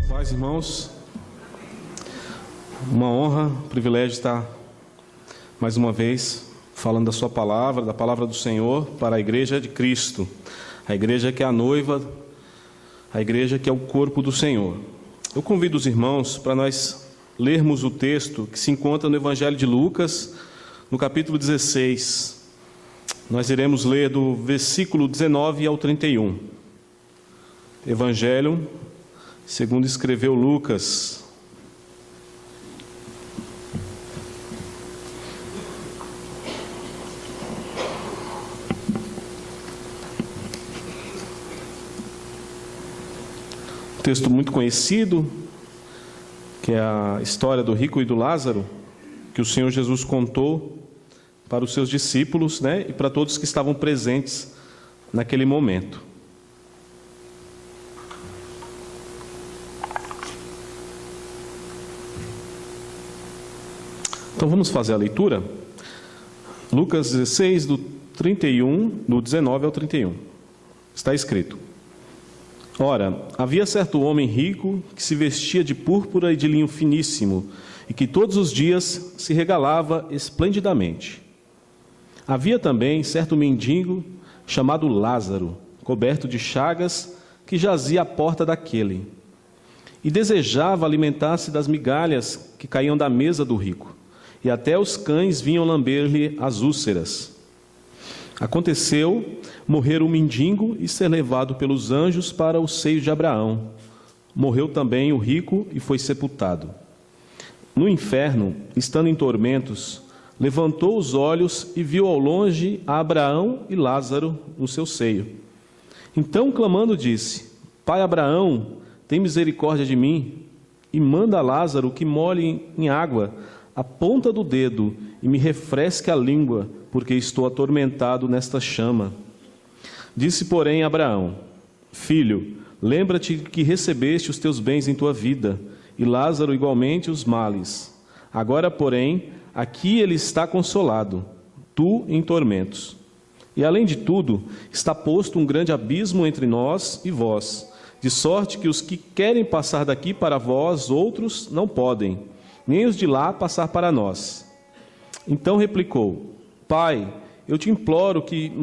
Paz, irmãos, uma honra, um privilégio estar mais uma vez falando da sua palavra, da palavra do Senhor para a igreja de Cristo, a igreja que é a noiva, a igreja que é o corpo do Senhor. Eu convido os irmãos para nós lermos o texto que se encontra no Evangelho de Lucas, no capítulo 16. Nós iremos ler do versículo 19 ao 31. Evangelho segundo escreveu Lucas. Um texto muito conhecido, que é a história do rico e do Lázaro, que o Senhor Jesus contou para os seus discípulos, e para todos que estavam presentes naquele momento. Então vamos fazer a leitura. Lucas 16, do 19 ao 31. Está escrito: Ora, havia certo homem rico que se vestia de púrpura e de linho finíssimo, e que todos os dias se regalava esplendidamente. Havia também certo mendigo chamado Lázaro, coberto de chagas, que jazia à porta daquele, e desejava alimentar-se das migalhas que caíam da mesa do rico. E até os cães vinham lamber-lhe as úlceras. Aconteceu morrer o mendigo e ser levado pelos anjos para o seio de Abraão. Morreu também o rico e foi sepultado. No inferno, estando em tormentos, levantou os olhos e viu ao longe a Abraão e Lázaro no seu seio. Então, clamando, disse: Pai Abraão, tem misericórdia de mim, e manda a Lázaro que molhe em água a ponta do dedo e me refresque a língua, porque estou atormentado nesta chama. Disse, porém, Abraão: Filho, lembra-te que recebeste os teus bens em tua vida, e Lázaro igualmente os males. Agora, porém, aqui ele está consolado, tu em tormentos. E além de tudo, está posto um grande abismo entre nós e vós, de sorte que os que querem passar daqui para vós, outros, não podem, nem os de lá passar para nós. Então replicou: Pai, eu te imploro que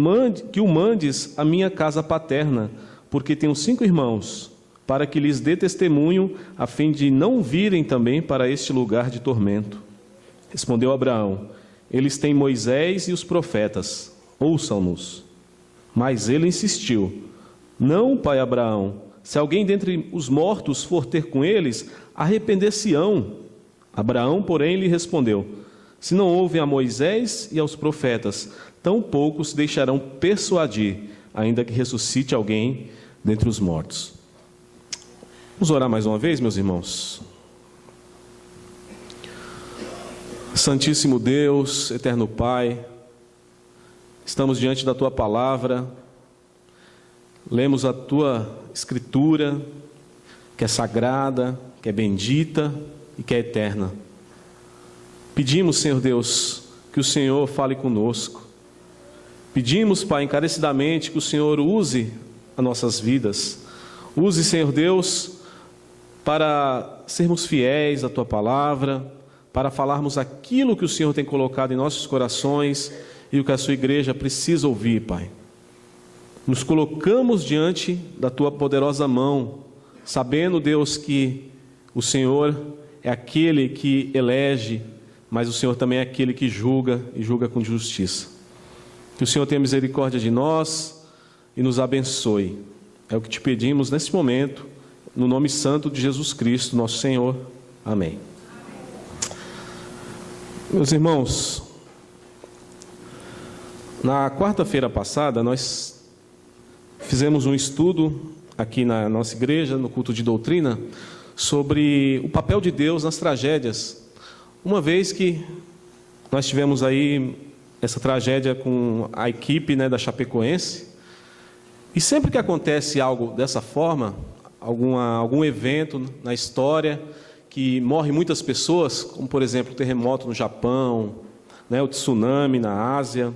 o mandes à minha casa paterna, porque tenho 5 irmãos, para que lhes dê testemunho, a fim de não virem também para este lugar de tormento. Respondeu Abraão: Eles têm Moisés e os profetas, ouçam-nos. Mas ele insistiu: Não, pai Abraão, se alguém dentre os mortos for ter com eles, arrepender-se-ão. Abraão, porém, lhe respondeu: Se não ouvem a Moisés e aos profetas, tão poucos se deixarão persuadir, ainda que ressuscite alguém dentre os mortos. Vamos orar mais uma vez, meus irmãos. Santíssimo Deus, eterno Pai, estamos diante da Tua palavra, lemos a Tua Escritura, que é sagrada, que é bendita e que é eterna. Pedimos, Senhor Deus, que o Senhor fale conosco. Pedimos, Pai, encarecidamente que o Senhor use as nossas vidas. Use, Senhor Deus, para sermos fiéis à Tua palavra, para falarmos aquilo que o Senhor tem colocado em nossos corações e o que a Sua igreja precisa ouvir, Pai. Nos colocamos diante da Tua poderosa mão, sabendo, Deus, que o Senhor é aquele que elege, mas o Senhor também é aquele que julga e julga com justiça. Que o Senhor tenha misericórdia de nós e nos abençoe. É o que te pedimos nesse momento, no nome santo de Jesus Cristo, nosso Senhor. Amém. Meus irmãos, na quarta-feira passada nós fizemos um estudo aqui na nossa igreja, no culto de doutrina, sobre o papel de Deus nas tragédias. Uma vez que nós tivemos aí essa tragédia com a equipe da Chapecoense, e sempre que acontece algo dessa forma, algum evento na história que morre muitas pessoas, como por exemplo o terremoto no Japão, o tsunami na Ásia,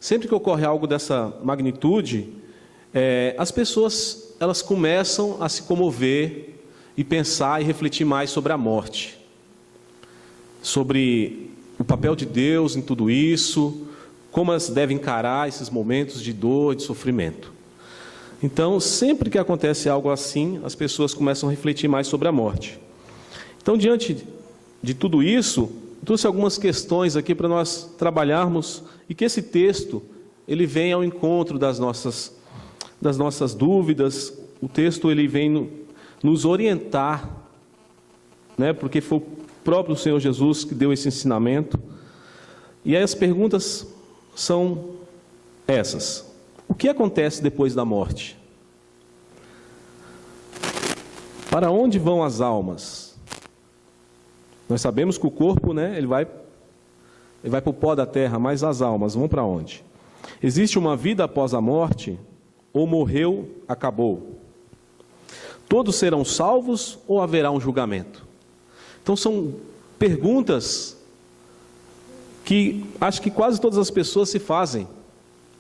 sempre que ocorre algo dessa magnitude, as pessoas elas começam a se comover e pensar e refletir mais sobre a morte, sobre o papel de Deus em tudo isso, como elas devem encarar esses momentos de dor, de sofrimento. Então, sempre que acontece algo assim, as pessoas começam a refletir mais sobre a morte. Então, diante de tudo isso, trouxe algumas questões aqui para nós trabalharmos e que esse texto ele vem ao encontro das nossas dúvidas. O texto ele vem nos orientar, né? Porque foi o próprio Senhor Jesus que deu esse ensinamento. E aí as perguntas são essas: o que acontece depois da morte? Para onde vão as almas? Nós sabemos que o corpo, né, ele vai para o pó da terra, mas as almas vão para onde? Existe uma vida após a morte? Ou morreu, acabou? Todos serão salvos ou haverá um julgamento? Então são perguntas que acho que quase todas as pessoas se fazem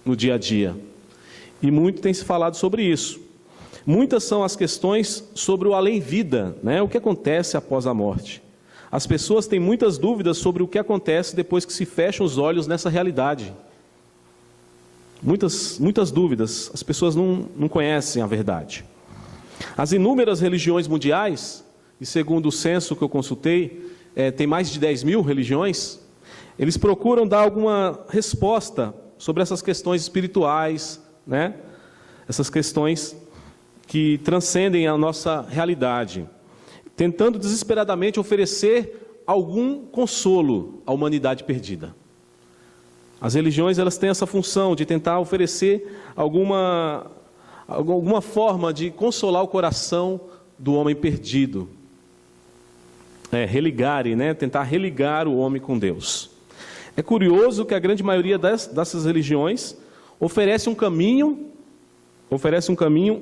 no dia a dia. E muito tem se falado sobre isso. Muitas são as questões sobre o além-vida, né? O que acontece após a morte. As pessoas têm muitas dúvidas sobre o que acontece depois que se fecham os olhos nessa realidade. Muitas dúvidas, as pessoas não conhecem a verdade. As inúmeras religiões mundiais, e segundo o censo que eu consultei, tem mais de 10 mil religiões, eles procuram dar alguma resposta sobre essas questões espirituais, né? Essas questões que transcendem a nossa realidade, tentando desesperadamente oferecer algum consolo à humanidade perdida. As religiões elas têm essa função de tentar oferecer alguma forma de consolar o coração do homem perdido. Religarem, né? Tentar religar o homem com Deus. É curioso que a grande maioria dessas religiões oferece um caminho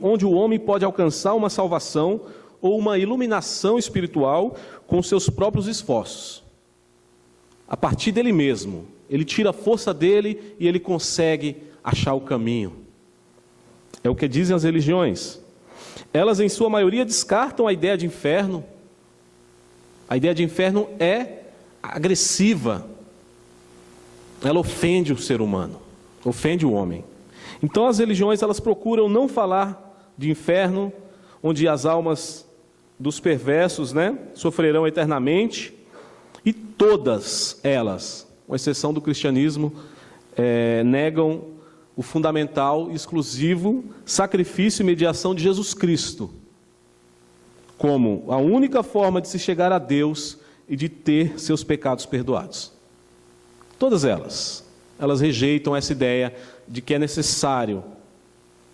onde o homem pode alcançar uma salvação ou uma iluminação espiritual com seus próprios esforços. A partir dele mesmo, ele tira a força dele e ele consegue achar o caminho. É o que dizem as religiões. Elas, em sua maioria, descartam a ideia de inferno. A ideia de inferno é agressiva. Ela ofende o ser humano, ofende o homem. Então as religiões elas procuram não falar de inferno, onde as almas dos perversos, né, sofrerão eternamente, e todas elas, com exceção do cristianismo, negam o fundamental, exclusivo sacrifício e mediação de Jesus Cristo, como a única forma de se chegar a Deus e de ter seus pecados perdoados. Todas elas rejeitam essa ideia de que é necessário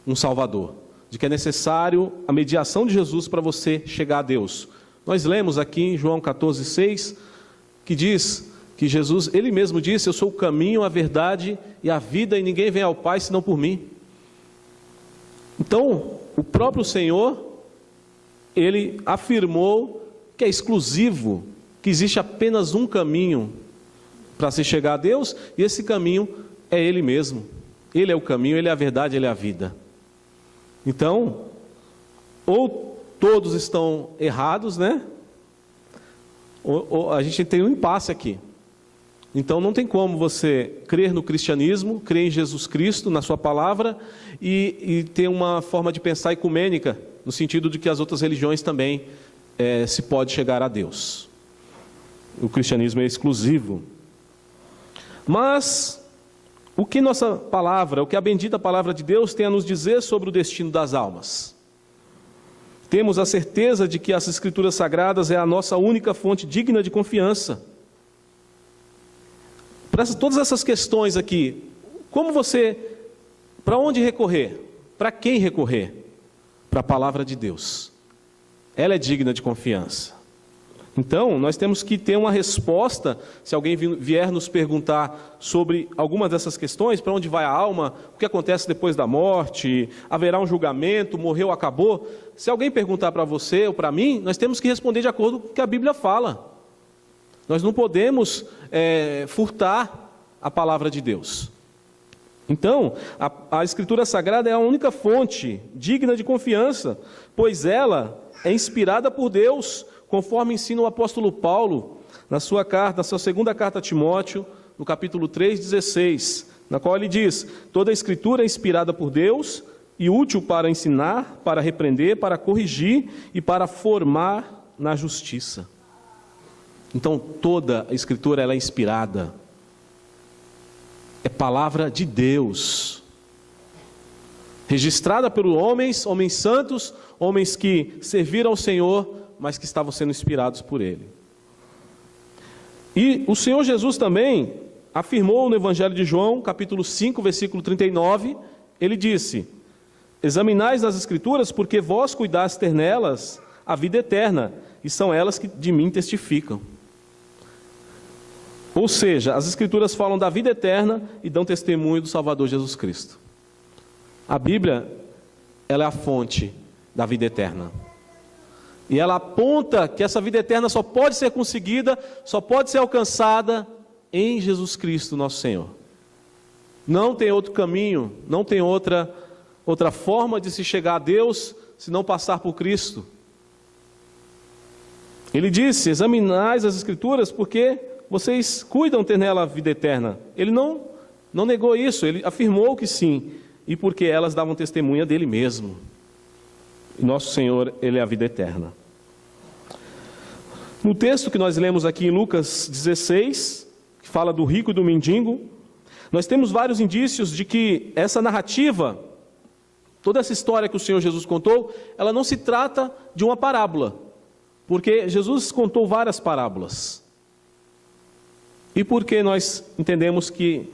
um Salvador, de que é necessário a mediação de Jesus para você chegar a Deus. Nós lemos aqui em João 14,6, que diz que Jesus, Ele mesmo disse: eu sou o caminho, a verdade e a vida, e ninguém vem ao Pai senão por mim. Então, o próprio Senhor, Ele afirmou que é exclusivo, que existe apenas um caminho para se chegar a Deus, e esse caminho é Ele mesmo. Ele é o caminho, Ele é a verdade, Ele é a vida. Então, ou todos estão errados, né? Ou a gente tem um impasse aqui. Então não tem como você crer no cristianismo, crer em Jesus Cristo, na sua palavra, e ter uma forma de pensar ecumênica, no sentido de que as outras religiões também se pode chegar a Deus. O cristianismo é exclusivo. Mas o que nossa palavra, o que a bendita palavra de Deus tem a nos dizer sobre o destino das almas? Temos a certeza de que as Escrituras Sagradas é a nossa única fonte digna de confiança. Para todas essas questões aqui, para onde recorrer? Para quem recorrer? Para a palavra de Deus. Ela é digna de confiança. Então, nós temos que ter uma resposta, se alguém vier nos perguntar sobre alguma dessas questões, para onde vai a alma, o que acontece depois da morte, haverá um julgamento, morreu, acabou. Se alguém perguntar para você ou para mim, nós temos que responder de acordo com o que a Bíblia fala. Nós não podemos furtar a palavra de Deus. Então, a Escritura Sagrada é a única fonte digna de confiança, pois ela é inspirada por Deus, conforme ensina o apóstolo Paulo na sua segunda carta a Timóteo, no capítulo 3:16, na qual ele diz: toda a Escritura é inspirada por Deus e útil para ensinar, para repreender, para corrigir e para formar na justiça. Então, toda a Escritura ela é inspirada. É palavra de Deus, registrada por homens santos, homens que serviram ao Senhor, mas que estavam sendo inspirados por Ele. E o Senhor Jesus também afirmou no Evangelho de João, capítulo 5, versículo 39, Ele disse: examinais as Escrituras, porque vós cuidaste ter nelas a vida eterna, e são elas que de mim testificam. Ou seja, as Escrituras falam da vida eterna e dão testemunho do Salvador Jesus Cristo. A Bíblia, ela é a fonte da vida eterna. E ela aponta que essa vida eterna só pode ser conseguida, só pode ser alcançada em Jesus Cristo, nosso Senhor. Não tem outro caminho, não tem outra forma de se chegar a Deus, se não passar por Cristo. Ele disse: examinais as Escrituras, porque vocês cuidam ter nela a vida eterna. Ele não negou isso, ele afirmou que sim, e porque elas davam testemunha dele mesmo. E nosso Senhor, Ele é a vida eterna. No texto que nós lemos aqui em Lucas 16, que fala do rico e do mendigo, nós temos vários indícios de que essa narrativa, toda essa história que o Senhor Jesus contou, ela não se trata de uma parábola, porque Jesus contou várias parábolas. E porque nós entendemos que,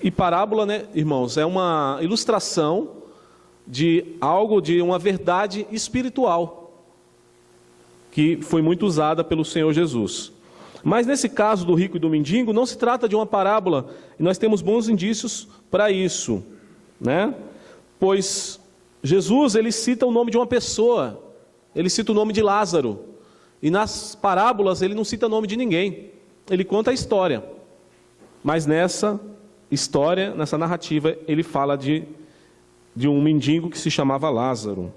e parábola, né, irmãos, é uma ilustração de algo, de uma verdade espiritual, que foi muito usada pelo Senhor Jesus. Mas nesse caso do rico e do mendigo, não se trata de uma parábola, e nós temos bons indícios para isso, né? Pois Jesus, ele cita o nome de uma pessoa, ele cita o nome de Lázaro, e nas parábolas ele não cita o nome de ninguém. Ele conta a história, mas nessa história, nessa narrativa, ele fala de um mendigo que se chamava Lázaro.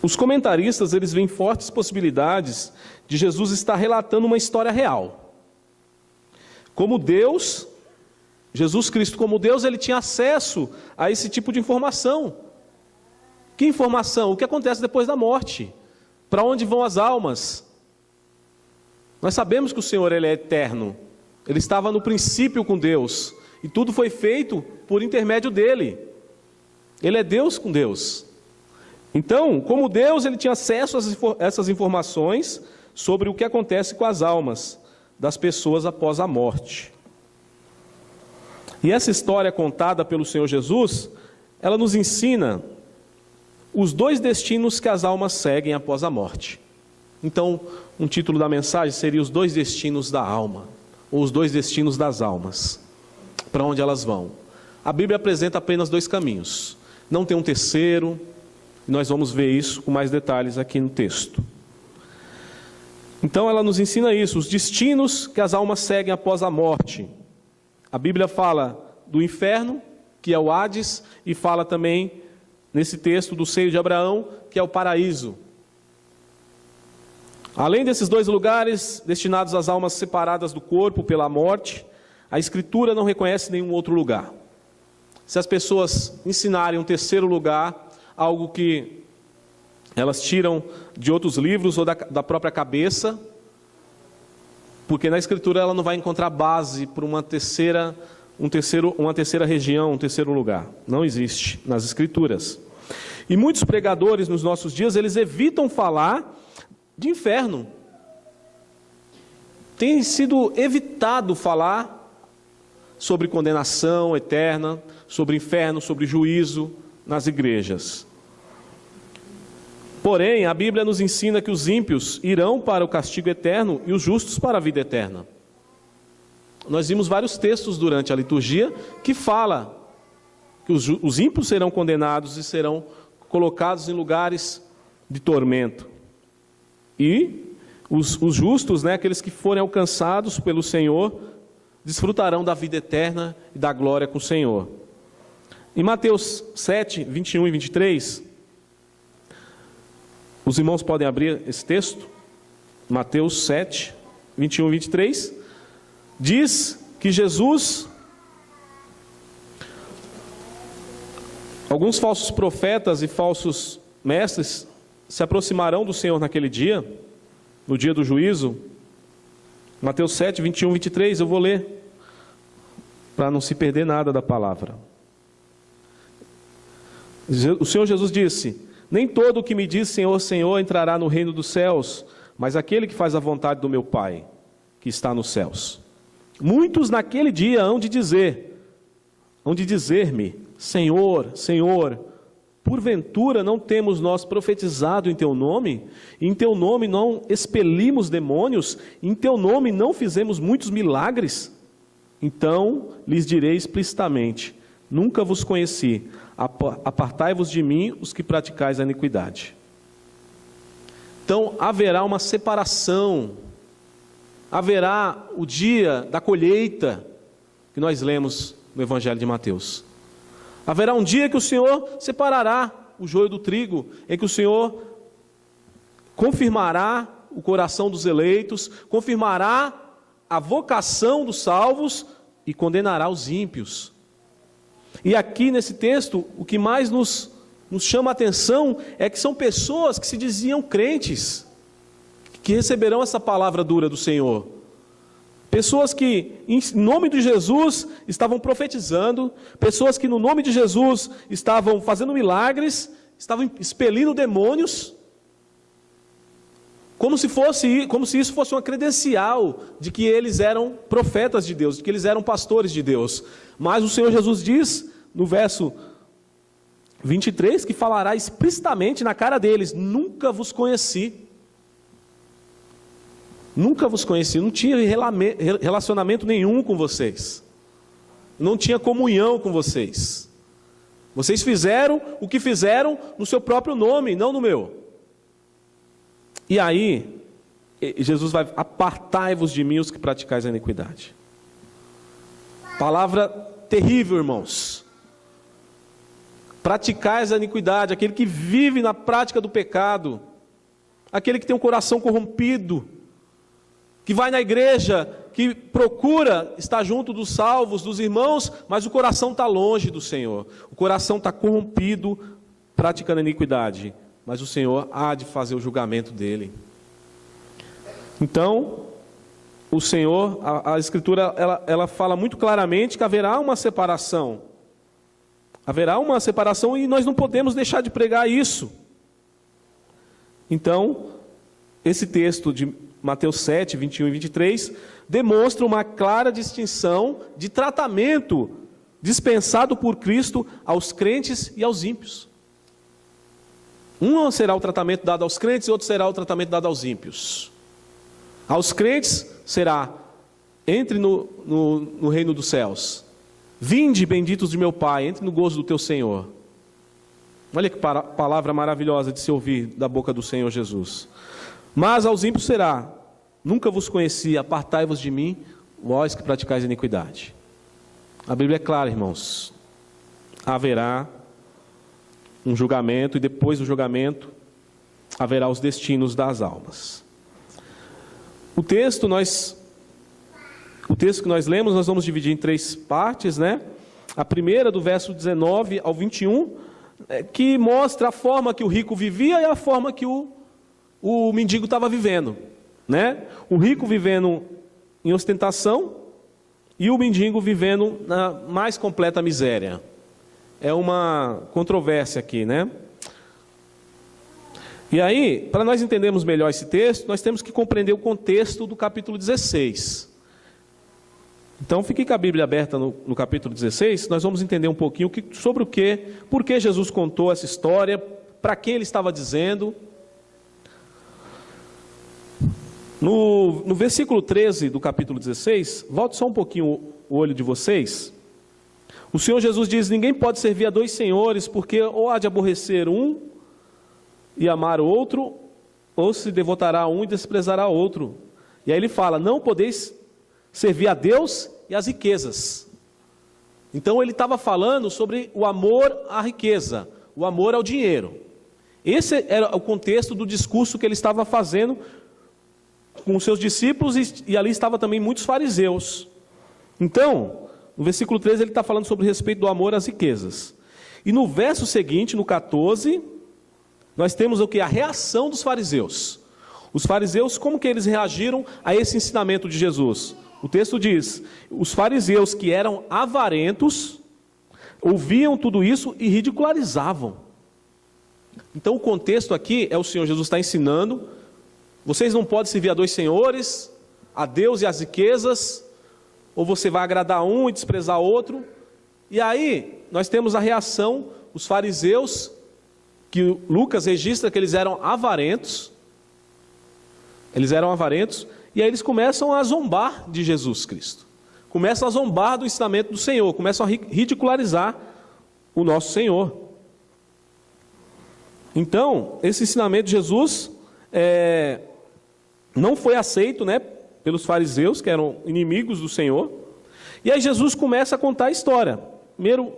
Os comentaristas, eles veem fortes possibilidades de Jesus estar relatando uma história real. Como Deus, Jesus Cristo como Deus, ele tinha acesso a esse tipo de informação. Que informação? O que acontece depois da morte? Para onde vão as almas? Nós sabemos que o Senhor, Ele é eterno. Ele estava no princípio com Deus. E tudo foi feito por intermédio dEle. Ele é Deus com Deus. Então, como Deus, Ele tinha acesso a essas informações sobre o que acontece com as almas das pessoas após a morte. E essa história contada pelo Senhor Jesus, ela nos ensina os dois destinos que as almas seguem após a morte. Então, um título da mensagem seria os dois destinos da alma, ou os dois destinos das almas, para onde elas vão. A Bíblia apresenta apenas dois caminhos, não tem um terceiro, e nós vamos ver isso com mais detalhes aqui no texto. Então ela nos ensina isso, os destinos que as almas seguem após a morte. A Bíblia fala do inferno, que é o Hades, e fala também, nesse texto, do seio de Abraão, que é o paraíso. Além desses dois lugares, destinados às almas separadas do corpo pela morte, a Escritura não reconhece nenhum outro lugar. Se as pessoas ensinarem um terceiro lugar, algo que elas tiram de outros livros ou da própria cabeça, porque na Escritura ela não vai encontrar base para uma terceira região, um terceiro lugar. Não existe nas Escrituras. E muitos pregadores nos nossos dias, eles evitam falar de inferno. Tem sido evitado falar sobre condenação eterna, sobre inferno, sobre juízo nas igrejas. Porém, a Bíblia nos ensina que os ímpios irão para o castigo eterno e os justos para a vida eterna. Nós vimos vários textos durante a liturgia que fala que os ímpios serão condenados e serão colocados em lugares de tormento. E os justos, aqueles que forem alcançados pelo Senhor, desfrutarão da vida eterna e da glória com o Senhor. Em Mateus 7, 21 e 23, os irmãos podem abrir esse texto. Mateus 7, 21 e 23, diz que alguns falsos profetas e falsos mestres se aproximarão do Senhor naquele dia, no dia do juízo. Mateus 7, 21 e 23, eu vou ler, para não se perder nada da palavra. O Senhor Jesus disse: nem todo o que me diz Senhor, Senhor entrará no reino dos céus, mas aquele que faz a vontade do meu Pai, que está nos céus. Muitos naquele dia hão de dizer-me, Senhor, Senhor, porventura não temos nós profetizado em teu nome? Em teu nome não expelimos demônios? Em teu nome não fizemos muitos milagres? Então lhes direi explicitamente: nunca vos conheci, apartai-vos de mim os que praticais a iniquidade. Então haverá uma separação, haverá o dia da colheita, que nós lemos no Evangelho de Mateus. Haverá um dia que o Senhor separará o joio do trigo, em que o Senhor confirmará o coração dos eleitos, confirmará a vocação dos salvos e condenará os ímpios. E aqui nesse texto, o que mais nos chama a atenção é que são pessoas que se diziam crentes, que receberão essa palavra dura do Senhor. Pessoas que em nome de Jesus estavam profetizando, pessoas que no nome de Jesus estavam fazendo milagres, estavam expelindo demônios, como se isso fosse uma credencial de que eles eram profetas de Deus, de que eles eram pastores de Deus. Mas o Senhor Jesus diz no verso 23 que falará explicitamente na cara deles: nunca vos conheci. Nunca vos conheci, não tinha relacionamento nenhum com vocês, não tinha comunhão com vocês. Vocês fizeram o que fizeram no seu próprio nome, não no meu. E aí, Jesus vai: apartai-vos de mim os que praticais a iniquidade. Palavra terrível, irmãos. Praticais a iniquidade, aquele que vive na prática do pecado, aquele que tem um coração corrompido, que vai na igreja, que procura estar junto dos salvos, dos irmãos, mas o coração está longe do Senhor. O coração está corrompido, praticando a iniquidade. Mas o Senhor há de fazer o julgamento dele. Então, o Senhor, a Escritura, ela fala muito claramente que haverá uma separação. Haverá uma separação e nós não podemos deixar de pregar isso. Então, esse texto de Mateus 7, 21 e 23, demonstra uma clara distinção de tratamento dispensado por Cristo aos crentes e aos ímpios. Um será o tratamento dado aos crentes e outro será o tratamento dado aos ímpios. Aos crentes será: entre no reino dos céus. Vinde, benditos de meu Pai, entre no gozo do teu Senhor. Olha que palavra maravilhosa de se ouvir da boca do Senhor Jesus. Mas aos ímpios será: nunca vos conheci, apartai-vos de mim, vós que praticais iniquidade. A Bíblia é clara, irmãos. Haverá um julgamento e depois do julgamento haverá os destinos das almas. O texto que nós lemos, nós vamos dividir em 3 partes, né? A primeira, do verso 19 ao 21, que mostra a forma que o rico vivia e a forma que o mendigo estava vivendo, né? O rico vivendo em ostentação e o mendigo vivendo na mais completa miséria. É uma controvérsia aqui, né? E aí, para nós entendermos melhor esse texto, nós temos que compreender o contexto do capítulo 16. Então, fique com a Bíblia aberta no capítulo 16, nós vamos entender um pouquinho sobre por que Jesus contou essa história, para quem ele estava dizendo. No versículo 13 do capítulo 16, volte só um pouquinho o olho de vocês. O Senhor Jesus diz: ninguém pode servir a 2 senhores, porque ou há de aborrecer um e amar o outro, ou se devotará a um e desprezará o outro. E aí ele fala: não podeis servir a Deus e as riquezas. Então ele estava falando sobre o amor à riqueza, o amor ao dinheiro. Esse era o contexto do discurso que ele estava fazendo com os seus discípulos, e ali estavam também muitos fariseus. Então, no versículo 13 ele está falando sobre o respeito do amor às riquezas. E no verso seguinte, no 14, nós temos o que? A reação dos fariseus. Os fariseus, como que eles reagiram a esse ensinamento de Jesus? O texto diz: os fariseus que eram avarentos, ouviam tudo isso e ridicularizavam. Então o contexto aqui é o Senhor Jesus está ensinando: vocês não podem servir a dois senhores, a Deus e as riquezas, ou você vai agradar um e desprezar outro. E aí nós temos a reação, os fariseus, que Lucas registra que eles eram avarentos, e aí eles começam a zombar de Jesus Cristo, começam a zombar do ensinamento do Senhor, começam a ridicularizar o nosso Senhor. Então, esse ensinamento de Jesus não foi aceito, né, pelos fariseus, que eram inimigos do Senhor. E aí Jesus começa a contar a história. Primeiro,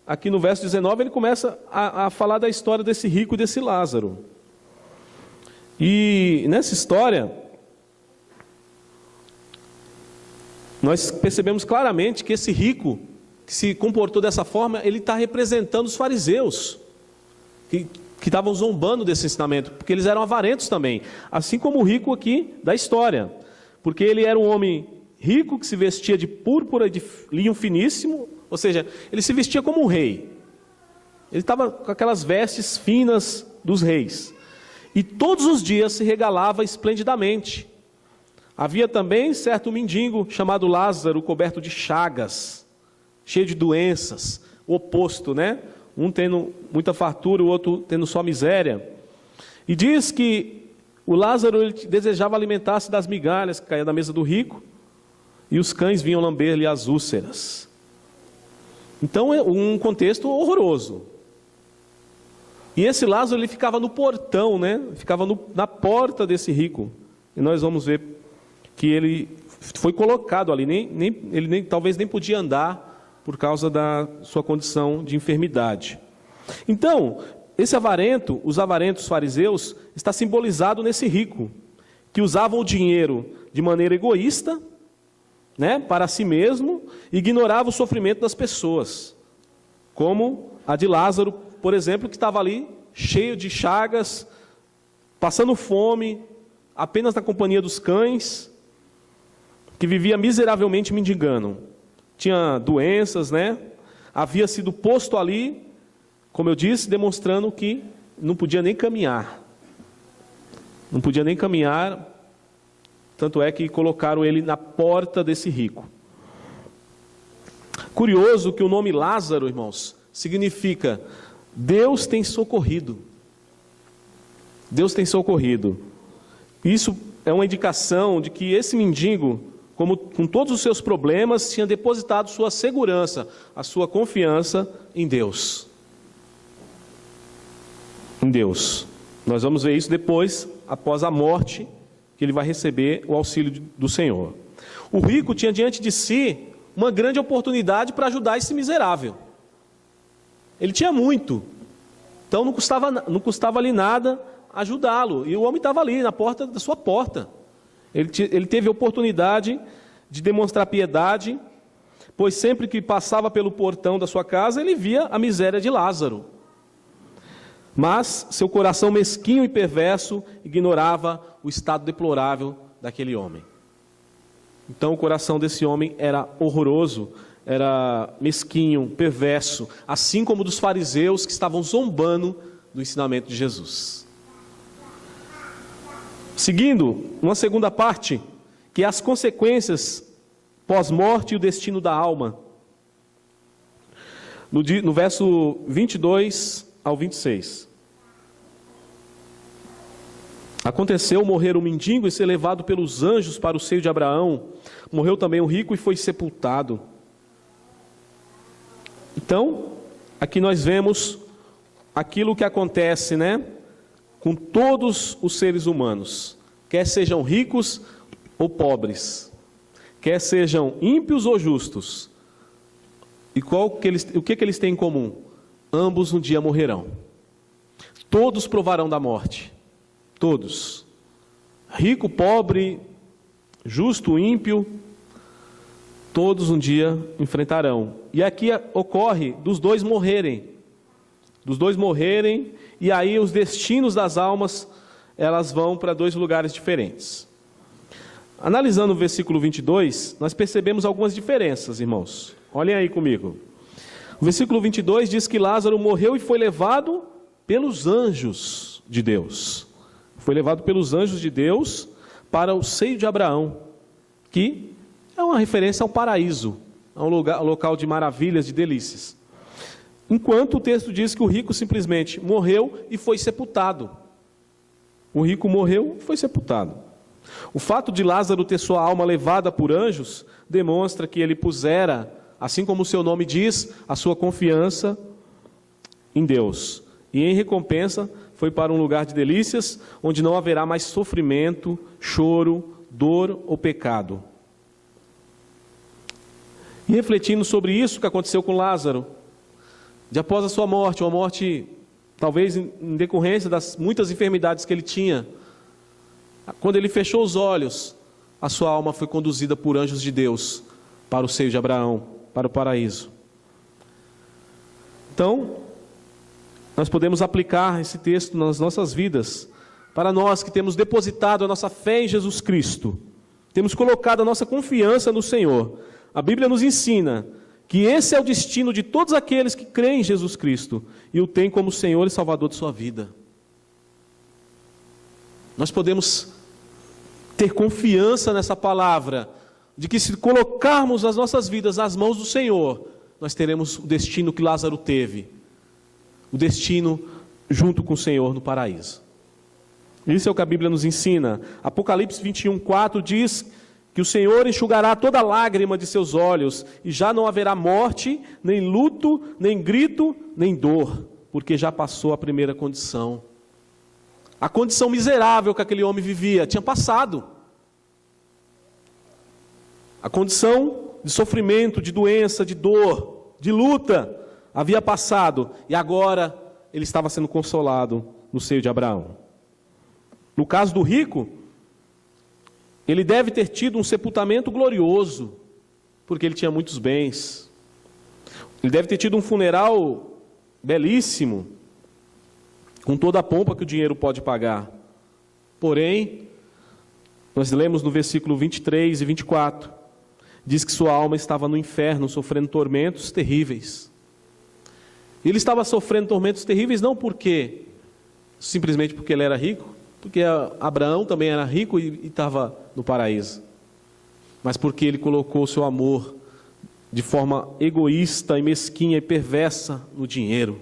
aqui no verso 19, ele começa a falar da história desse rico e desse Lázaro. E nessa história, nós percebemos claramente que esse rico, que se comportou dessa forma, ele está representando os fariseus, que estavam zombando desse ensinamento, porque eles eram avarentos também, assim como o rico aqui da história, porque ele era um homem rico, que se vestia de púrpura e de linho finíssimo, ou seja, ele se vestia como um rei, ele estava com aquelas vestes finas dos reis, e todos os dias se regalava esplendidamente. Havia também certo mendigo chamado Lázaro, coberto de chagas, cheio de doenças, o oposto, né? Um tendo muita fartura, o outro tendo só miséria. E diz que o Lázaro ele desejava alimentar-se das migalhas que caíam da mesa do rico, e os cães vinham lamber-lhe as úlceras. Então é um contexto horroroso. E esse Lázaro ele ficava no portão, né? Ficava na porta desse rico. E nós vamos ver que ele foi colocado ali, ele talvez nem podia andar por causa da sua condição de enfermidade. Então, os avarentos fariseus, está simbolizado nesse rico, que usavam o dinheiro de maneira egoísta, né, para si mesmo, e ignorava o sofrimento das pessoas, como a de Lázaro, por exemplo, que estava ali cheio de chagas, passando fome, apenas na companhia dos cães, que vivia miseravelmente mendigando. Tinha doenças, né? Havia sido posto ali, como eu disse, demonstrando que não podia nem caminhar. Não podia nem caminhar, tanto é que colocaram ele na porta desse rico. Curioso que o nome Lázaro, irmãos, significa Deus tem socorrido. Deus tem socorrido. Isso é uma indicação de que esse mendigo, como com todos os seus problemas, tinha depositado sua segurança, a sua confiança em Deus. Em Deus. Nós vamos ver isso depois, após a morte, que ele vai receber o auxílio do Senhor. O rico tinha diante de si uma grande oportunidade para ajudar esse miserável. Ele tinha muito, então não custava ali nada ajudá-lo. E o homem estava ali, na porta da sua porta. Ele teve a oportunidade de demonstrar piedade, pois sempre que passava pelo portão da sua casa, ele via a miséria de Lázaro. Mas seu coração mesquinho e perverso ignorava o estado deplorável daquele homem. Então o coração desse homem era horroroso, era mesquinho, perverso, assim como dos fariseus que estavam zombando do ensinamento de Jesus. Seguindo, uma segunda parte, que é as consequências pós-morte e o destino da alma. No verso 22 ao 26. Aconteceu morrer o mendigo e ser levado pelos anjos para o seio de Abraão. Morreu também o rico e foi sepultado. Então, aqui nós vemos aquilo que acontece, né, com todos os seres humanos, quer sejam ricos ou pobres, quer sejam ímpios ou justos. E o que eles têm em comum? Ambos um dia morrerão. Todos provarão da morte. Todos. Rico, pobre, justo, ímpio, todos um dia enfrentarão. E aqui ocorre dos dois morrerem. Dos dois morrerem, e aí os destinos das almas, elas vão para dois lugares diferentes. Analisando o versículo 22, nós percebemos algumas diferenças, irmãos. Olhem aí comigo. O versículo 22 diz que Lázaro morreu e foi levado pelos anjos de Deus. Foi levado pelos anjos de Deus para o seio de Abraão, que é uma referência ao paraíso, a um local de maravilhas, de delícias. Enquanto o texto diz que o rico simplesmente morreu e foi sepultado. O rico morreu e foi sepultado. O fato de Lázaro ter sua alma levada por anjos demonstra que ele pusera, assim como o seu nome diz, a sua confiança em Deus. E em recompensa foi para um lugar de delícias, onde não haverá mais sofrimento, choro, dor ou pecado. E refletindo sobre isso que aconteceu com Lázaro, de após a sua morte, uma morte talvez em decorrência das muitas enfermidades que ele tinha, quando ele fechou os olhos, a sua alma foi conduzida por anjos de Deus para o seio de Abraão, para o paraíso. Então, nós podemos aplicar esse texto nas nossas vidas, para nós que temos depositado a nossa fé em Jesus Cristo, temos colocado a nossa confiança no Senhor. A Bíblia nos ensina que esse é o destino de todos aqueles que creem em Jesus Cristo e o têm como Senhor e Salvador de sua vida. Nós podemos ter confiança nessa palavra, de que se colocarmos as nossas vidas nas mãos do Senhor, nós teremos o destino que Lázaro teve, o destino junto com o Senhor no paraíso. Isso é o que a Bíblia nos ensina. Apocalipse 21:4 diz que o Senhor enxugará toda lágrima de seus olhos, e já não haverá morte, nem luto, nem grito, nem dor, porque já passou a primeira condição. A condição miserável que aquele homem vivia tinha passado. A condição de sofrimento, de doença, de dor, de luta, havia passado, e agora ele estava sendo consolado no seio de Abraão. No caso do rico, ele deve ter tido um sepultamento glorioso, porque ele tinha muitos bens. Ele deve ter tido um funeral belíssimo, com toda a pompa que o dinheiro pode pagar. Porém, nós lemos no versículo 23 e 24, diz que sua alma estava no inferno, sofrendo tormentos terríveis. Ele estava sofrendo tormentos terríveis não simplesmente porque ele era rico, porque Abraão também era rico e estava no paraíso, mas porque ele colocou o seu amor de forma egoísta e mesquinha e perversa no dinheiro.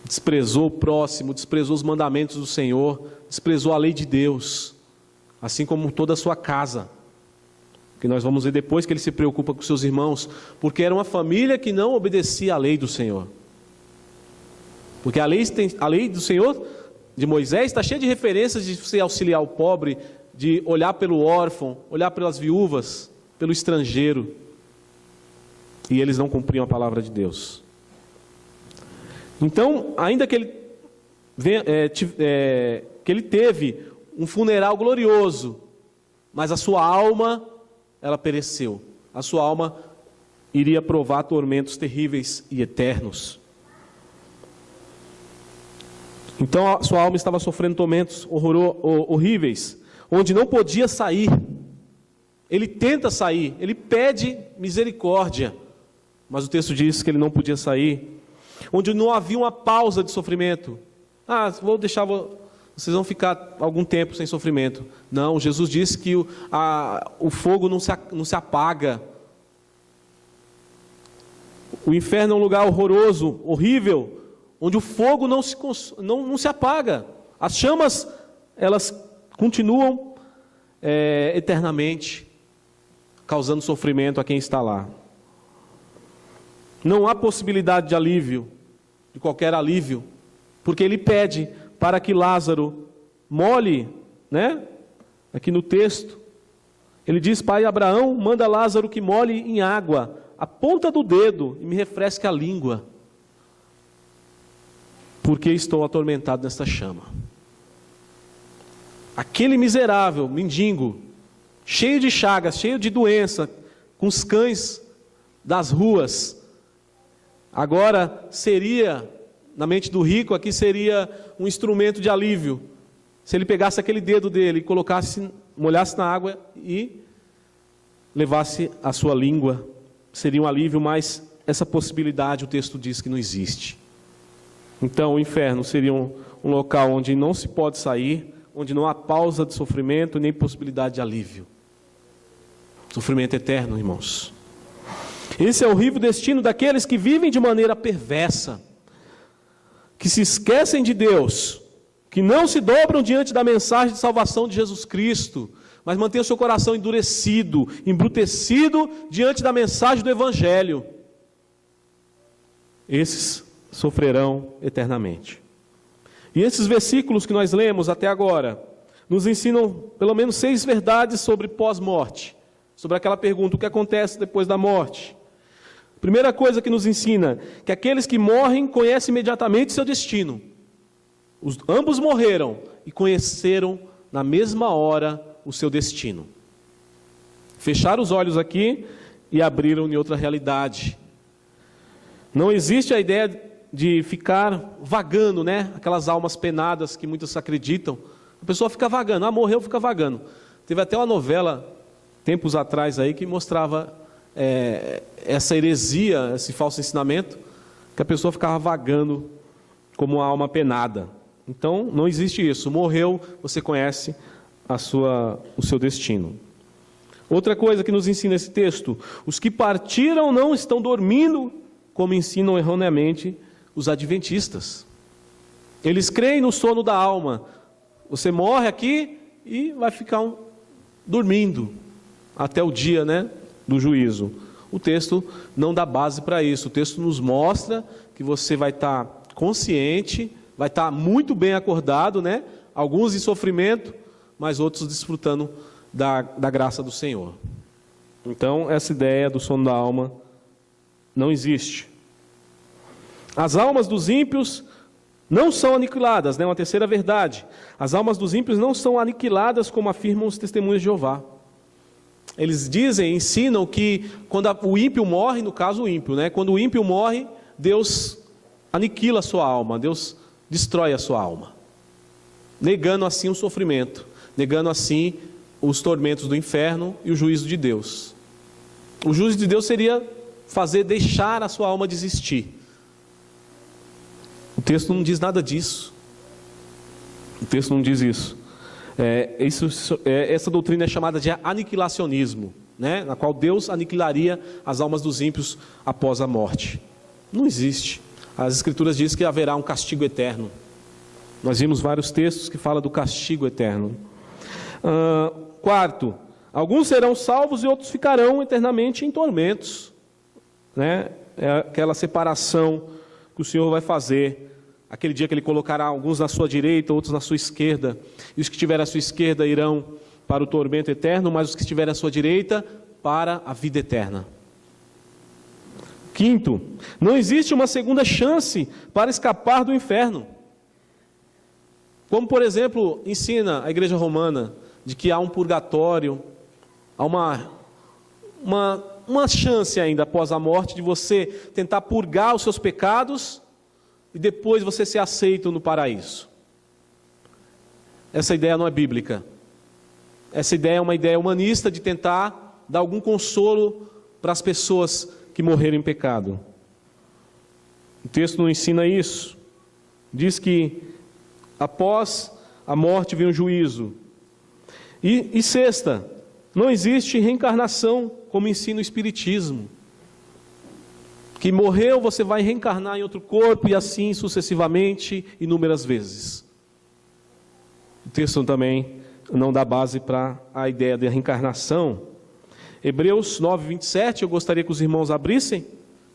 Desprezou o próximo, desprezou os mandamentos do Senhor, desprezou a lei de Deus, assim como toda a sua casa, que nós vamos ver depois que ele se preocupa com seus irmãos, porque era uma família que não obedecia à lei do Senhor. Porque a lei do Senhor, de Moisés, está cheia de referências de você auxiliar o pobre, de olhar pelo órfão, olhar pelas viúvas, pelo estrangeiro. E eles não cumpriam a palavra de Deus. Então, ainda que ele teve um funeral glorioso, mas a sua alma, ela pereceu. A sua alma iria provar tormentos terríveis e eternos. Então a sua alma estava sofrendo tormentos horríveis, onde não podia sair. Ele tenta sair, ele pede misericórdia, mas o texto diz que ele não podia sair. Onde não havia uma pausa de sofrimento. Vou deixar, vocês vão ficar algum tempo sem sofrimento. Não, Jesus disse que o fogo não se apaga. O inferno é um lugar horroroso, horrível, onde o fogo não se apaga. As chamas, elas continuam eternamente, causando sofrimento a quem está lá. Não há possibilidade de alívio, de qualquer alívio, porque ele pede para que Lázaro molhe, aqui no texto, Ele diz: Pai Abraão, manda Lázaro que molhe em água a ponta do dedo e me refresque a língua, porque estou atormentado nesta chama. Aquele miserável, mendigo, cheio de chagas, cheio de doença, com os cães das ruas, agora seria, na mente do rico, aqui seria um instrumento de alívio. Se ele pegasse aquele dedo dele e colocasse, molhasse na água e levasse a sua língua, seria um alívio, mas essa possibilidade o texto diz que não existe. Então o inferno seria um local onde não se pode sair, onde não há pausa de sofrimento nem possibilidade de alívio. Sofrimento eterno, irmãos. Esse é o horrível destino daqueles que vivem de maneira perversa, que se esquecem de Deus, que não se dobram diante da mensagem de salvação de Jesus Cristo, mas mantêm o seu coração endurecido, embrutecido diante da mensagem do Evangelho. Esses sofrerão eternamente. E esses versículos que nós lemos até agora nos ensinam pelo menos 6 verdades sobre pós-morte, sobre aquela pergunta: o que acontece depois da morte? Primeira coisa que nos ensina, que aqueles que morrem conhecem imediatamente seu destino. Ambos morreram e conheceram na mesma hora o seu destino. Fecharam os olhos aqui e abriram em outra realidade. Não existe a ideia de ficar vagando, né? Aquelas almas penadas que muitos acreditam. A pessoa fica vagando, morreu, fica vagando. Teve até uma novela, tempos atrás aí, que mostrava essa heresia, esse falso ensinamento, que a pessoa ficava vagando como uma alma penada. Então, não existe isso. Morreu, você conhece o seu destino. Outra coisa que nos ensina esse texto: os que partiram não estão dormindo, como ensinam erroneamente os adventistas. Eles creem no sono da alma. Você morre aqui e vai ficar dormindo até o dia, do juízo. O texto não dá base para isso. O texto nos mostra que você vai estar consciente, vai estar muito bem acordado, alguns em sofrimento, mas outros desfrutando da graça do Senhor. Então, essa ideia do sono da alma não existe. As almas dos ímpios não são aniquiladas, uma terceira verdade. As almas dos ímpios não são aniquiladas, como afirmam os testemunhos de Jeová. Eles ensinam que quando o ímpio morre, no caso o ímpio, quando o ímpio morre, Deus aniquila a sua alma, Deus destrói a sua alma, negando assim o sofrimento, negando assim os tormentos do inferno e o juízo de Deus. O juízo de Deus seria deixar a sua alma desistir. O texto não diz nada disso. O texto não diz isso. Essa doutrina é chamada de aniquilacionismo, na qual Deus aniquilaria as almas dos ímpios após a morte. Não existe. As Escrituras dizem que haverá um castigo eterno. Nós vimos vários textos que falam do castigo eterno. Quarto, alguns serão salvos e outros ficarão eternamente em tormentos. É aquela separação que o Senhor vai fazer. Aquele dia que Ele colocará alguns na sua direita, outros na sua esquerda. E os que estiverem à sua esquerda irão para o tormento eterno, mas os que estiverem à sua direita, para a vida eterna. Quinto, não existe uma segunda chance para escapar do inferno. Como, por exemplo, ensina a Igreja Romana, de que há um purgatório, há uma chance ainda após a morte de você tentar purgar os seus pecados e depois você ser aceito no paraíso. Essa ideia não é bíblica. Essa ideia é uma ideia humanista de tentar dar algum consolo para as pessoas que morreram em pecado. O texto não ensina isso. Diz que após a morte vem o juízo. E sexta, não existe reencarnação, como ensina o Espiritismo. Que morreu, você vai reencarnar em outro corpo e assim sucessivamente, inúmeras vezes. O texto também não dá base para a ideia de reencarnação. Hebreus 9, 27, eu gostaria que os irmãos abrissem.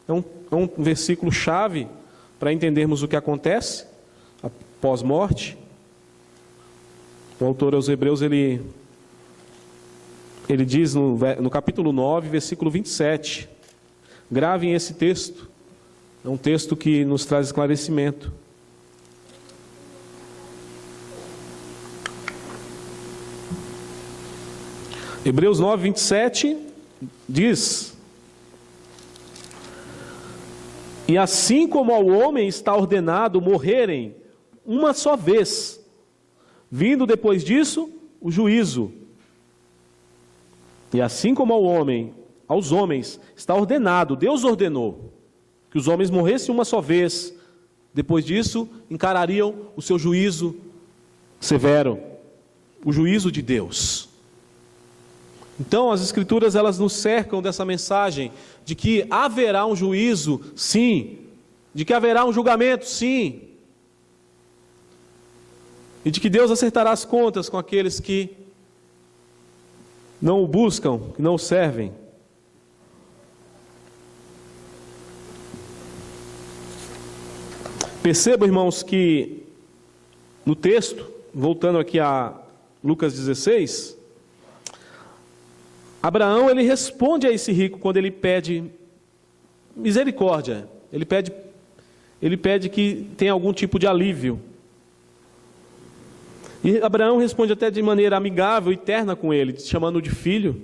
É um versículo chave para entendermos o que acontece após morte. O autor aos Hebreus, ele ele diz no capítulo 9, versículo 27. Gravem esse texto. É um texto que nos traz esclarecimento. Hebreus 9, 27 diz: e assim como ao homem está ordenado morrerem uma só vez, vindo depois disso o juízo. E assim como aos homens está ordenado, Deus ordenou que os homens morressem uma só vez, depois disso encarariam o seu juízo severo, o juízo de Deus. Então as Escrituras, elas nos cercam dessa mensagem de que haverá um juízo, sim, de que haverá um julgamento, sim, e de que Deus acertará as contas com aqueles que não o buscam, que não o servem. Perceba, irmãos, que no texto, voltando aqui a Lucas 16, Abraão, ele responde a esse rico quando ele pede misericórdia, ele pede que tenha algum tipo de alívio. E Abraão responde até de maneira amigável e terna com ele, chamando-o de filho,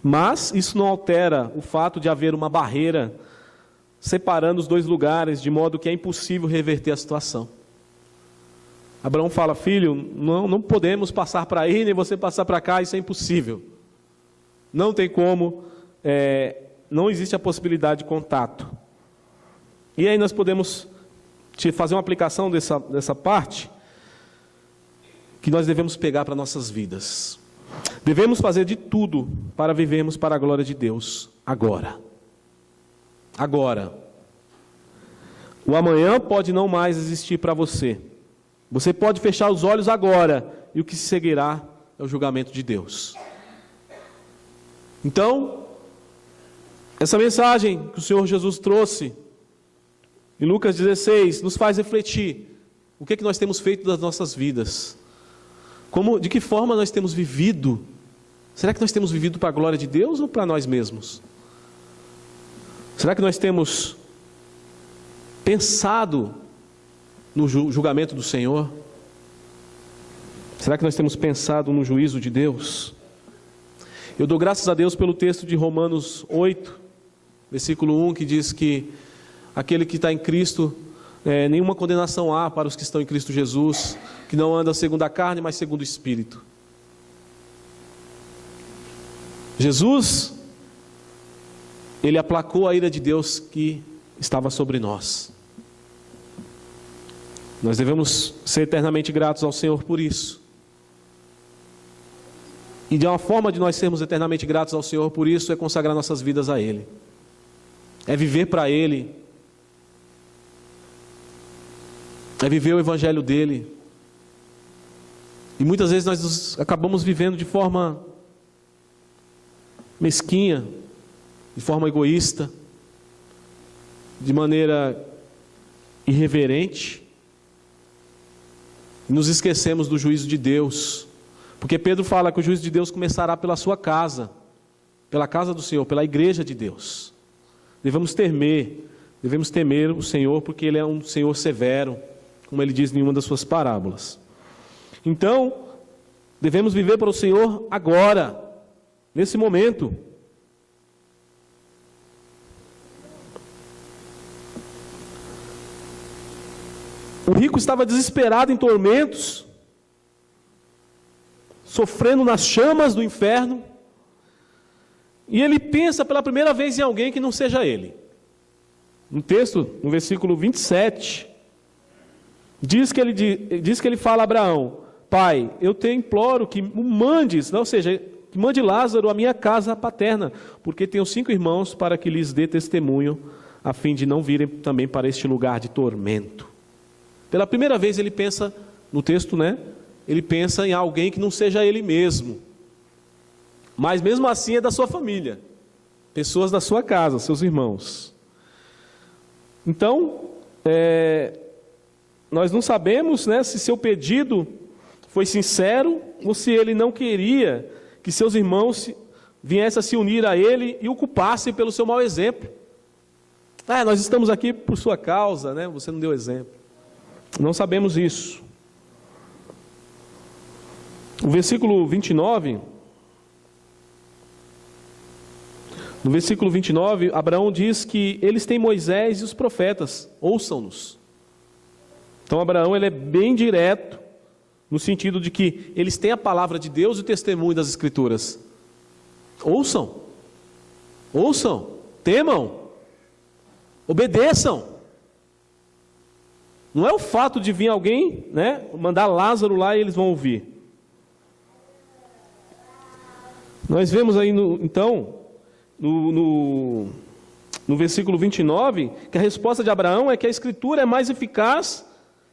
mas isso não altera o fato de haver uma barreira separando os dois lugares, de modo que é impossível reverter a situação. Abraão fala: filho, não podemos passar para aí, nem você passar para cá, isso é impossível. Não tem como, não existe a possibilidade de contato. E aí nós podemos fazer uma aplicação dessa parte, que nós devemos pegar para nossas vidas. Devemos fazer de tudo para vivermos para a glória de Deus, agora. Agora. O amanhã pode não mais existir para você. Você pode fechar os olhos agora, e o que se seguirá é o julgamento de Deus. Então, essa mensagem que o Senhor Jesus trouxe em Lucas 16 nos faz refletir o que é que nós temos feito das nossas vidas. De que forma nós temos vivido? Será que nós temos vivido para a glória de Deus ou para nós mesmos? Será que nós temos pensado no julgamento do Senhor? Será que nós temos pensado no juízo de Deus? Eu dou graças a Deus pelo texto de Romanos 8, versículo 1, que diz que aquele que está em Cristo, nenhuma condenação há para os que estão em Cristo Jesus, que não andam segundo a carne, mas segundo o Espírito. Jesus, ele aplacou a ira de Deus que estava sobre nós. Nós devemos ser eternamente gratos ao Senhor por isso. E de uma forma de nós sermos eternamente gratos ao Senhor por isso é consagrar nossas vidas a Ele. É viver para Ele. É viver o Evangelho dEle. E muitas vezes nós acabamos vivendo de forma mesquinha, de forma egoísta, de maneira irreverente, e nos esquecemos do juízo de Deus, porque Pedro fala que o juízo de Deus começará pela sua casa, pela casa do Senhor, pela igreja de Deus. Devemos temer o Senhor, porque Ele é um Senhor severo, como Ele diz em uma das suas parábolas. Então, devemos viver para o Senhor agora, nesse momento. O rico estava desesperado em tormentos, sofrendo nas chamas do inferno, e ele pensa pela primeira vez em alguém que não seja ele. No texto, no versículo 27, diz que ele fala a Abraão: Pai, eu te imploro que o mandes, ou seja, que mande Lázaro à minha casa paterna, porque tenho 5 irmãos, para que lhes dê testemunho, a fim de não virem também para este lugar de tormento. Pela primeira vez ele pensa, no texto, ele pensa em alguém que não seja ele mesmo, mas mesmo assim é da sua família, pessoas da sua casa, seus irmãos. Então, nós não sabemos, se seu pedido foi sincero ou se ele não queria que seus irmãos viesse a se unir a ele e o culpasse pelo seu mau exemplo. Nós estamos aqui por sua causa, né? Você não deu exemplo. Não sabemos isso. O versículo 29, no versículo 29, Abraão diz que eles têm Moisés e os profetas, ouçam-nos. Então Abraão ele é bem direto, no sentido de que eles têm a palavra de Deus e o testemunho das Escrituras. Ouçam, temam, obedeçam. Não é o fato de vir alguém, né, mandar Lázaro lá e eles vão ouvir. Nós vemos aí, no versículo 29, que a resposta de Abraão é que a Escritura é mais eficaz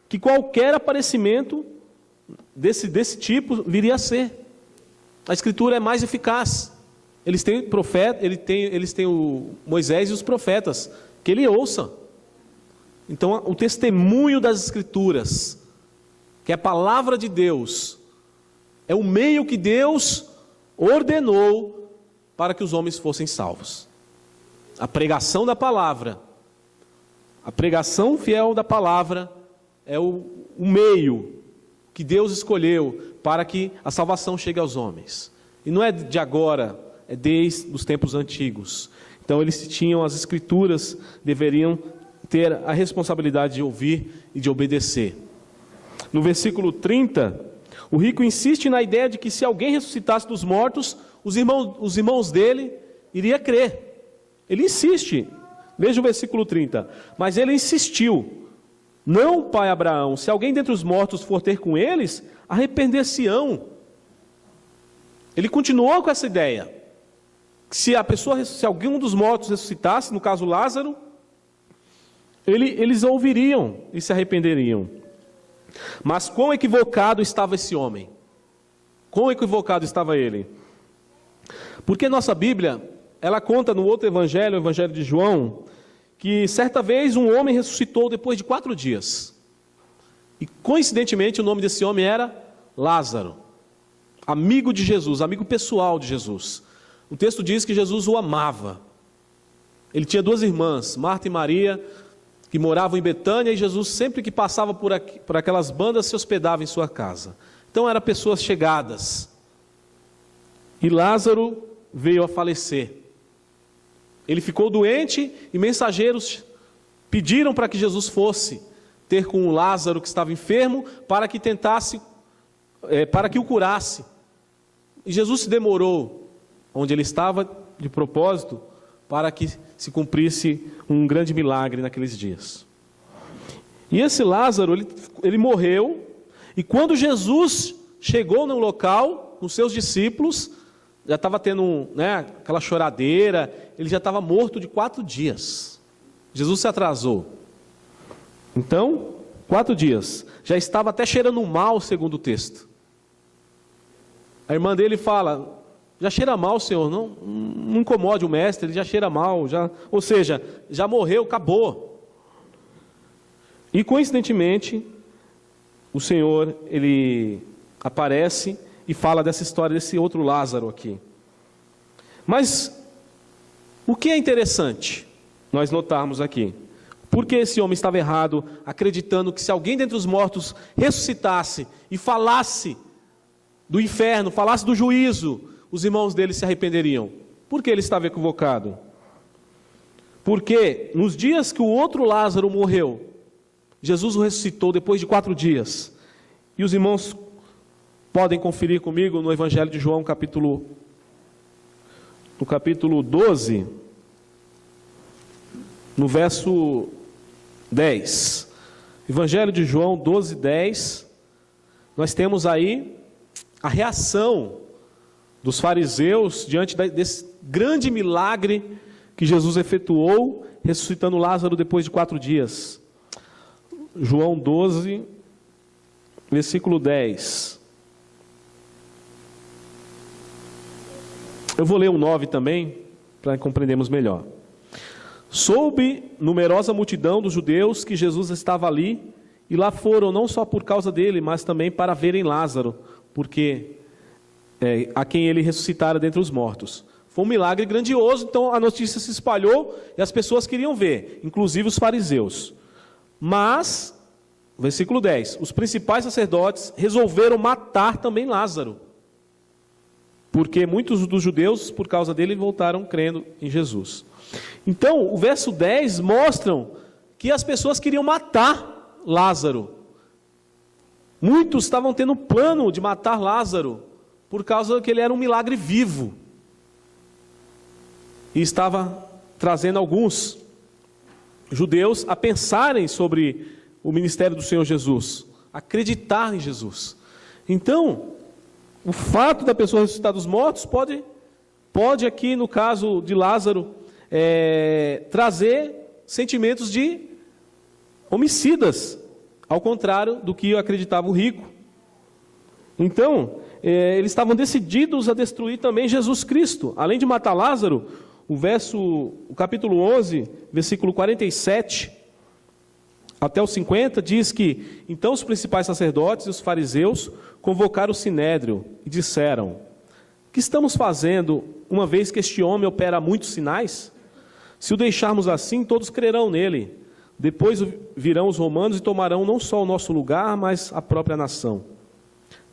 que qualquer aparecimento desse tipo viria a ser. A Escritura é mais eficaz. Eles têm o Moisés e os profetas, que ele ouça. Então, o testemunho das Escrituras, que é a palavra de Deus, é o meio que Deus ordenou para que os homens fossem salvos. A pregação da palavra, a pregação fiel da palavra é o meio que Deus escolheu para que a salvação chegue aos homens. E não é de agora, é desde os tempos antigos. Então eles tinham as Escrituras, deveriam ter a responsabilidade de ouvir e de obedecer. No versículo 30, o rico insiste na ideia de que se alguém ressuscitasse dos mortos, os irmãos dele iriam crer. Ele insiste, veja o versículo 30. Mas ele insistiu: não, pai Abraão, se alguém dentre os mortos for ter com eles, arrepender-se-ão. Ele continuou com essa ideia. Se algum dos mortos ressuscitasse, no caso Lázaro, eles ouviriam e se arrependeriam. Mas quão equivocado estava esse homem? Quão equivocado estava ele? Porque nossa Bíblia, ela conta no outro evangelho, o evangelho de João, que certa vez um homem ressuscitou depois de 4 dias. E coincidentemente o nome desse homem era Lázaro, amigo de Jesus, amigo pessoal de Jesus. O texto diz que Jesus o amava. Ele tinha 2 irmãs, Marta e Maria, que moravam em Betânia, e Jesus sempre que passava por aquelas bandas se hospedava em sua casa. Então eram pessoas chegadas. E Lázaro veio a falecer. Ele ficou doente e mensageiros pediram para que Jesus fosse ter com o Lázaro que estava enfermo para que para que o curasse. E Jesus se demorou onde ele estava de propósito para que se cumprisse um grande milagre naqueles dias. E esse Lázaro, ele morreu, e quando Jesus chegou no local com seus discípulos, já estava tendo aquela choradeira, ele já estava morto de 4 dias. Jesus se atrasou. Então, 4 dias, já estava até cheirando mal, segundo o texto. A irmã dele fala: já cheira mal, Senhor, não incomode o mestre, ele já cheira mal, ou seja, já morreu, acabou. E coincidentemente, o Senhor, ele aparece e fala dessa história desse outro Lázaro aqui. Mas o que é interessante nós notarmos aqui? Porque esse homem estava errado, acreditando que se alguém dentre os mortos ressuscitasse e falasse do inferno, falasse do juízo, os irmãos dele se arrependeriam. Por que ele estava equivocado? Porque nos dias que o outro Lázaro morreu, Jesus o ressuscitou depois de 4 dias. E os irmãos podem conferir comigo no Evangelho de João, no capítulo 12, no verso 10. Evangelho de João 12, 10. Nós temos aí a reação dos fariseus diante desse grande milagre que Jesus efetuou, ressuscitando Lázaro depois de 4 dias. João 12, versículo 10. Eu vou ler o 9 também, para compreendermos melhor. Soube numerosa multidão dos judeus que Jesus estava ali, e lá foram não só por causa dele, mas também para verem Lázaro, porque a quem ele ressuscitara dentre os mortos. Foi um milagre grandioso, então a notícia se espalhou e as pessoas queriam ver, inclusive os fariseus. Mas, versículo 10, os principais sacerdotes resolveram matar também Lázaro, porque muitos dos judeus, por causa dele, voltaram crendo em Jesus. Então, o verso 10 mostra que as pessoas queriam matar Lázaro. Muitos estavam tendo plano de matar Lázaro, por causa que ele era um milagre vivo. E estava trazendo alguns judeus a pensarem sobre o ministério do Senhor Jesus, acreditar em Jesus. Então, o fato da pessoa ressuscitar dos mortos pode aqui, no caso de Lázaro, trazer sentimentos de homicidas, ao contrário do que acreditava o rico. Então, eles estavam decididos a destruir também Jesus Cristo. Além de matar Lázaro, o capítulo 11, versículo 47 até o 50, diz que, então os principais sacerdotes e os fariseus convocaram o sinédrio e disseram: que estamos fazendo, uma vez que este homem opera muitos sinais? Se o deixarmos assim, todos crerão nele. Depois virão os romanos e tomarão não só o nosso lugar, mas a própria nação.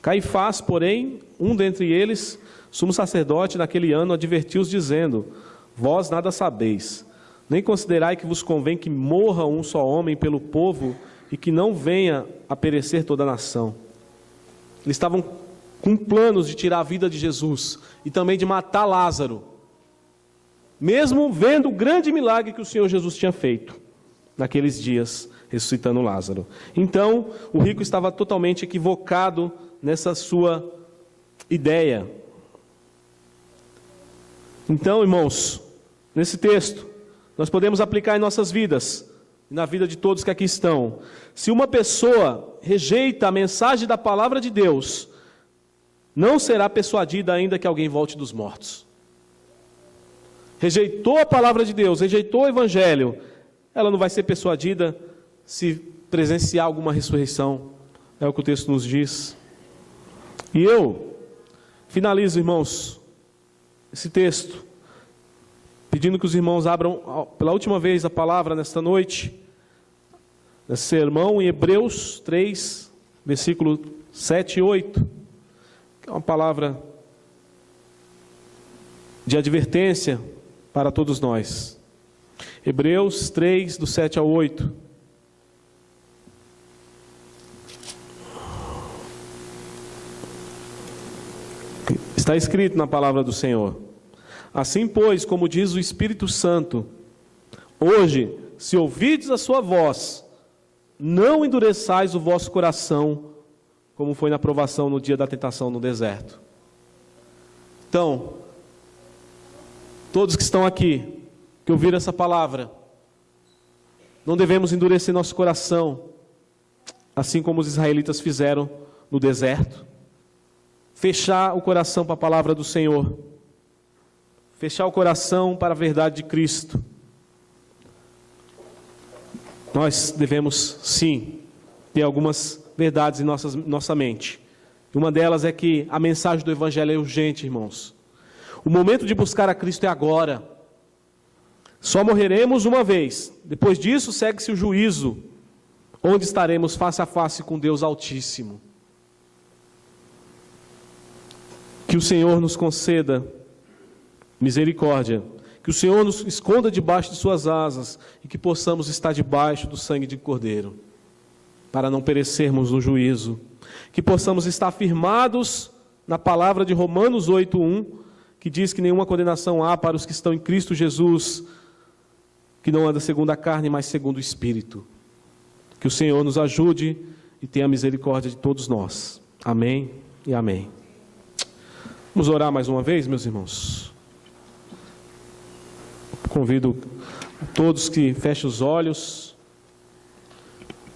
Caifás, porém, um dentre eles, sumo sacerdote naquele ano, advertiu-os dizendo: vós nada sabeis, nem considerai que vos convém que morra um só homem pelo povo e que não venha a perecer toda a nação. Eles estavam com planos de tirar a vida de Jesus e também de matar Lázaro, mesmo vendo o grande milagre que o Senhor Jesus tinha feito naqueles dias, ressuscitando Lázaro. Então, o rico estava totalmente equivocado nessa sua ideia. Então, irmãos, nesse texto, nós podemos aplicar em nossas vidas, na vida de todos que aqui estão. Se uma pessoa rejeita a mensagem da palavra de Deus, não será persuadida ainda que alguém volte dos mortos. Rejeitou a palavra de Deus, rejeitou o evangelho, ela não vai ser persuadida se presenciar alguma ressurreição. É o que o texto nos diz. E eu finalizo, irmãos, esse texto, pedindo que os irmãos abram pela última vez a palavra nesta noite, nesse sermão em Hebreus 3, versículo 7 e 8, que é uma palavra de advertência para todos nós. Hebreus 3, do 7 ao 8. Está escrito na palavra do Senhor: assim, pois, como diz o Espírito Santo, hoje, se ouvides a sua voz, não endureçais o vosso coração, como foi na provação no dia da tentação no deserto. Então, todos que estão aqui, que ouviram essa palavra, não devemos endurecer nosso coração, assim como os israelitas fizeram no deserto. Fechar o coração para a palavra do Senhor, fechar o coração para a verdade de Cristo. Nós devemos, sim, ter algumas verdades em nossa mente. Uma delas é que a mensagem do Evangelho é urgente, irmãos. O momento de buscar a Cristo é agora. Só morreremos uma vez. Depois disso, segue-se o juízo, onde estaremos face a face com Deus Altíssimo. Que o Senhor nos conceda misericórdia, que o Senhor nos esconda debaixo de suas asas e que possamos estar debaixo do sangue de Cordeiro, para não perecermos no juízo. Que possamos estar firmados na palavra de Romanos 8:1, que diz que nenhuma condenação há para os que estão em Cristo Jesus, que não anda segundo a carne, mas segundo o Espírito. Que o Senhor nos ajude e tenha misericórdia de todos nós. Amém e amém. Vamos orar mais uma vez, meus irmãos. Convido todos que fechem os olhos,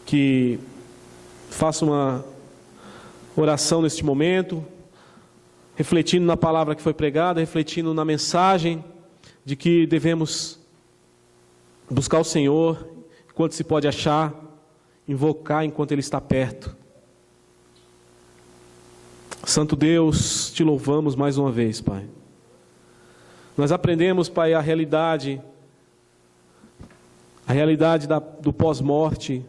que façam uma oração neste momento, refletindo na palavra que foi pregada, refletindo na mensagem de que devemos buscar o Senhor enquanto se pode achar, invocar enquanto Ele está perto. Santo Deus, te louvamos mais uma vez, Pai. Nós aprendemos, Pai, a realidade do pós-morte,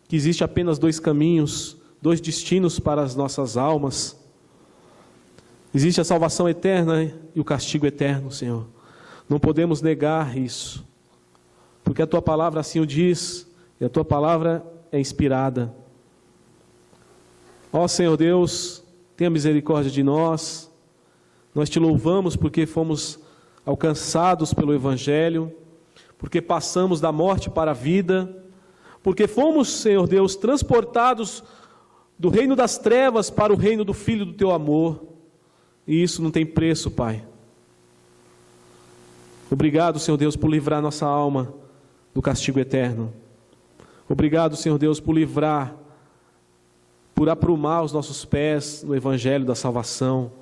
que existe apenas dois caminhos, dois destinos para as nossas almas. Existe a salvação eterna e o castigo eterno, Senhor. Não podemos negar isso, porque a Tua palavra assim o diz, e a Tua palavra é inspirada. Ó Senhor Deus, tenha misericórdia de nós. Nós Te louvamos porque fomos alcançados pelo Evangelho, porque passamos da morte para a vida, porque fomos, Senhor Deus, transportados do reino das trevas para o reino do Filho do Teu amor, e isso não tem preço, Pai. Obrigado, Senhor Deus, por livrar nossa alma do castigo eterno. Obrigado, Senhor Deus, por livrar, por aprumar os nossos pés no Evangelho da salvação,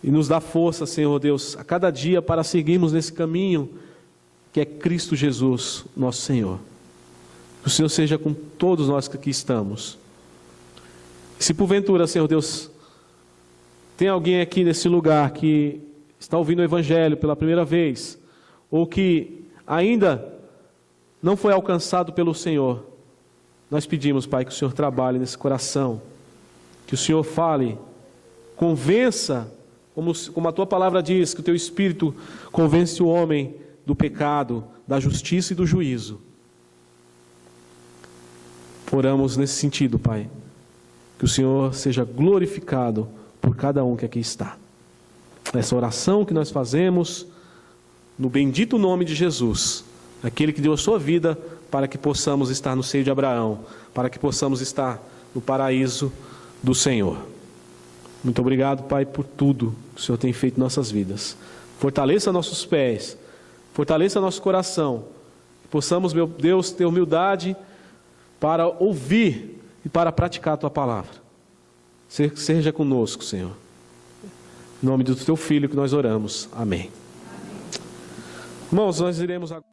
e nos dá força, Senhor Deus, a cada dia para seguirmos nesse caminho, que é Cristo Jesus, nosso Senhor. Que o Senhor seja com todos nós que aqui estamos. Se porventura, Senhor Deus, tem alguém aqui nesse lugar que está ouvindo o Evangelho pela primeira vez, ou que ainda não foi alcançado pelo Senhor, nós pedimos, Pai, que o Senhor trabalhe nesse coração, que o Senhor fale, convença, como a Tua palavra diz, que o Teu Espírito convence o homem do pecado, da justiça e do juízo. Oramos nesse sentido, Pai, que o Senhor seja glorificado por cada um que aqui está. Essa oração que nós fazemos, no bendito nome de Jesus, aquele que deu a sua vida para que possamos estar no seio de Abraão, para que possamos estar no paraíso do Senhor. Muito obrigado, Pai, por tudo que o Senhor tem feito em nossas vidas. Fortaleça nossos pés, fortaleça nosso coração, que possamos, meu Deus, ter humildade para ouvir e para praticar a Tua palavra. Seja conosco, Senhor. Em nome do Teu Filho que nós oramos. Amém. Irmãos, nós iremos agora.